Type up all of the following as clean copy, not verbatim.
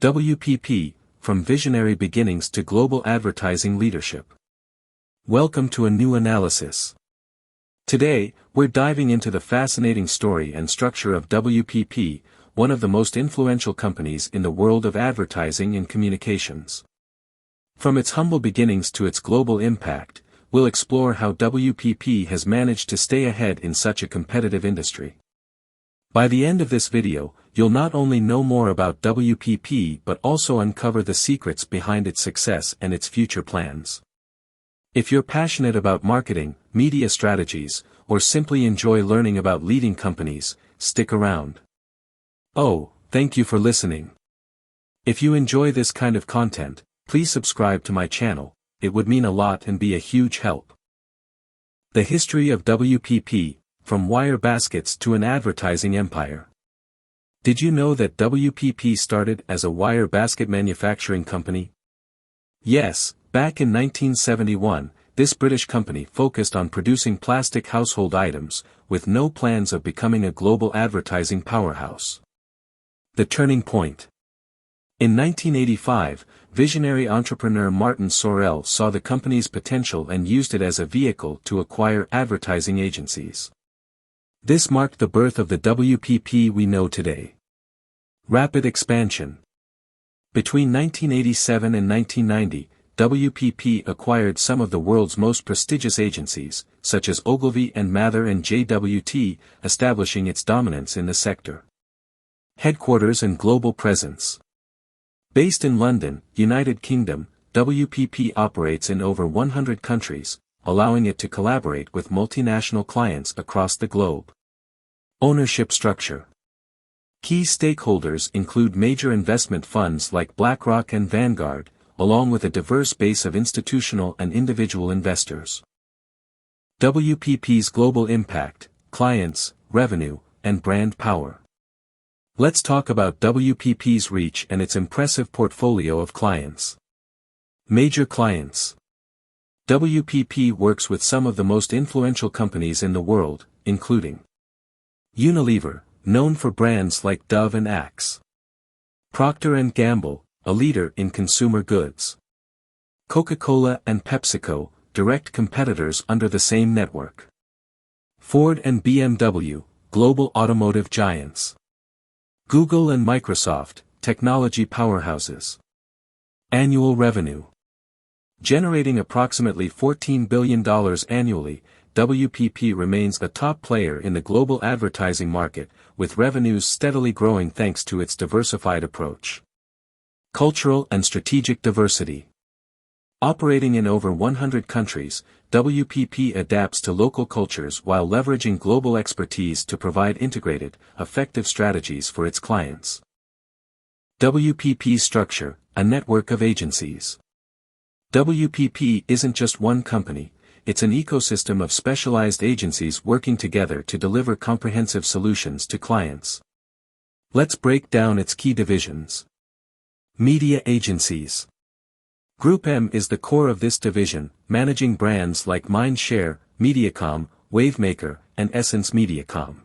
WPP, from visionary beginnings to global advertising leadership. Welcome to a new analysis. Today, we're diving into the fascinating story and structure of WPP, one of the most influential companies in the world of advertising and communications. From its humble beginnings to its global impact, we'll explore how WPP has managed to stay ahead in such a competitive industry. By the end of this video, you'll not only know more about WPP but also uncover the secrets behind its success and its future plans. If you're passionate about marketing, media strategies, or simply enjoy learning about leading companies, stick around. Oh, thank you for listening. If you enjoy this kind of content, please subscribe to my channel. It would mean a lot and be a huge help. The history of WPP, from wire baskets to an advertising empire. Did you know that WPP started as a wire basket manufacturing company? Yes, back in 1971, this British company focused on producing plastic household items, with no plans of becoming a global advertising powerhouse. The turning point. In 1985, visionary entrepreneur Martin Sorrell saw the company's potential and used it as a vehicle to acquire advertising agencies. This marked the birth of the WPP we know today. Rapid expansion. Between 1987 and 1990, WPP acquired some of the world's most prestigious agencies, such as Ogilvy and Mather and JWT, establishing its dominance in the sector. Headquarters and global presence. Based in London, United Kingdom, WPP operates in over 100 countries, allowing it to collaborate with multinational clients across the globe. Ownership structure. Key stakeholders include major investment funds like BlackRock and Vanguard, along with a diverse base of institutional and individual investors. WPP's global impact, clients, revenue, and brand power. Let's talk about WPP's reach and its impressive portfolio of clients. Major clients. WPP works with some of the most influential companies in the world, including Unilever, known for brands like Dove and Axe. Procter & Gamble, a leader in consumer goods. Coca-Cola and PepsiCo, direct competitors under the same network. Ford and BMW, global automotive giants. Google and Microsoft, technology powerhouses. Annual revenue. Generating approximately $14 billion annually, WPP remains a top player in the global advertising market, with revenues steadily growing thanks to its diversified approach. Cultural and strategic diversity. Operating in over 100 countries, WPP adapts to local cultures while leveraging global expertise to provide integrated, effective strategies for its clients. WPP Structure, a network of agencies. WPP isn't just one company, it's an ecosystem of specialized agencies working together to deliver comprehensive solutions to clients. Let's break down its key divisions. Media agencies. Group M is the core of this division, managing brands like Mindshare, Mediacom, Wavemaker, and Essence Mediacom.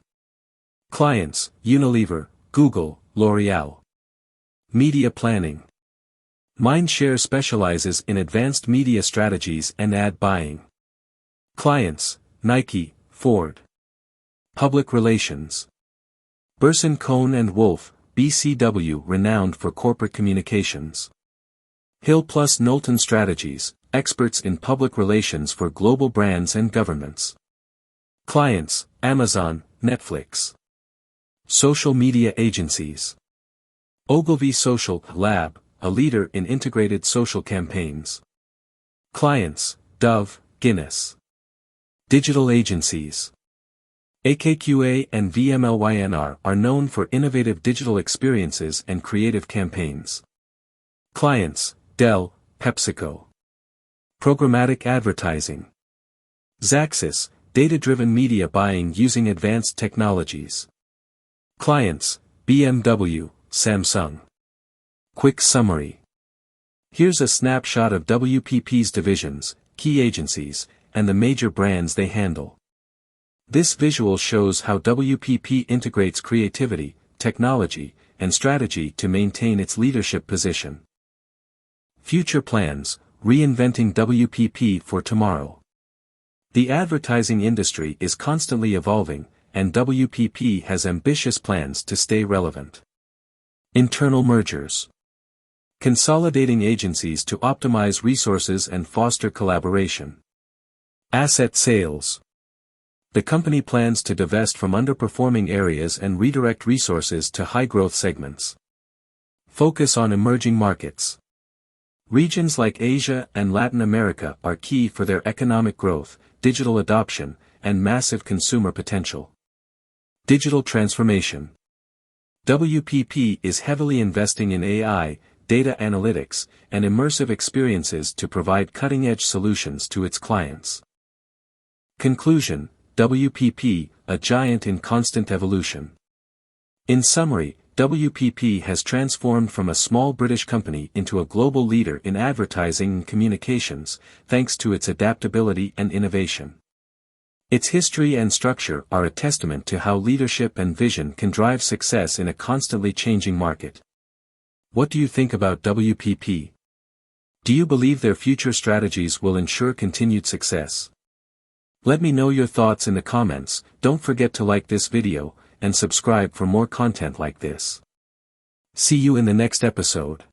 Clients, Unilever, Google, L'Oreal. Media planning. Mindshare specializes in advanced media strategies and ad buying. Clients, Nike, Ford. Public relations. Burson Cohn & Wolfe, BCW, renowned for corporate communications. Hill plus Knowlton Strategies, experts in public relations for global brands and governments. Clients, Amazon, Netflix. Social media agencies. Ogilvy Social Lab, a leader in integrated social campaigns. Clients, Dove, Guinness. Digital agencies. AKQA and VMLYNR are known for innovative digital experiences and creative campaigns. Clients, Dell, PepsiCo. Programmatic advertising. Xaxis, data-driven media buying using advanced technologies. Clients, BMW, Samsung. Quick summary. Here's a snapshot of WPP's divisions, key agencies, and the major brands they handle. This visual shows how WPP integrates creativity, technology, and strategy to maintain its leadership position. Future plans: reinventing WPP for tomorrow. The advertising industry is constantly evolving, and WPP has ambitious plans to stay relevant. Internal mergers. Consolidating agencies to optimize resources and foster collaboration. Asset sales. The company plans to divest from underperforming areas and redirect resources to high-growth segments. Focus on emerging markets. Regions like Asia and Latin America are key for their economic growth, digital adoption, and massive consumer potential. Digital transformation. WPP is heavily investing in AI, data analytics, and immersive experiences to provide cutting-edge solutions to its clients. Conclusion: WPP, a giant in constant evolution. In summary, WPP has transformed from a small British company into a global leader in advertising and communications, thanks to its adaptability and innovation. Its history and structure are a testament to how leadership and vision can drive success in a constantly changing market. What do you think about WPP? Do you believe their future strategies will ensure continued success? Let me know your thoughts in the comments. Don't forget to like this video, and subscribe for more content like this. See you in the next episode.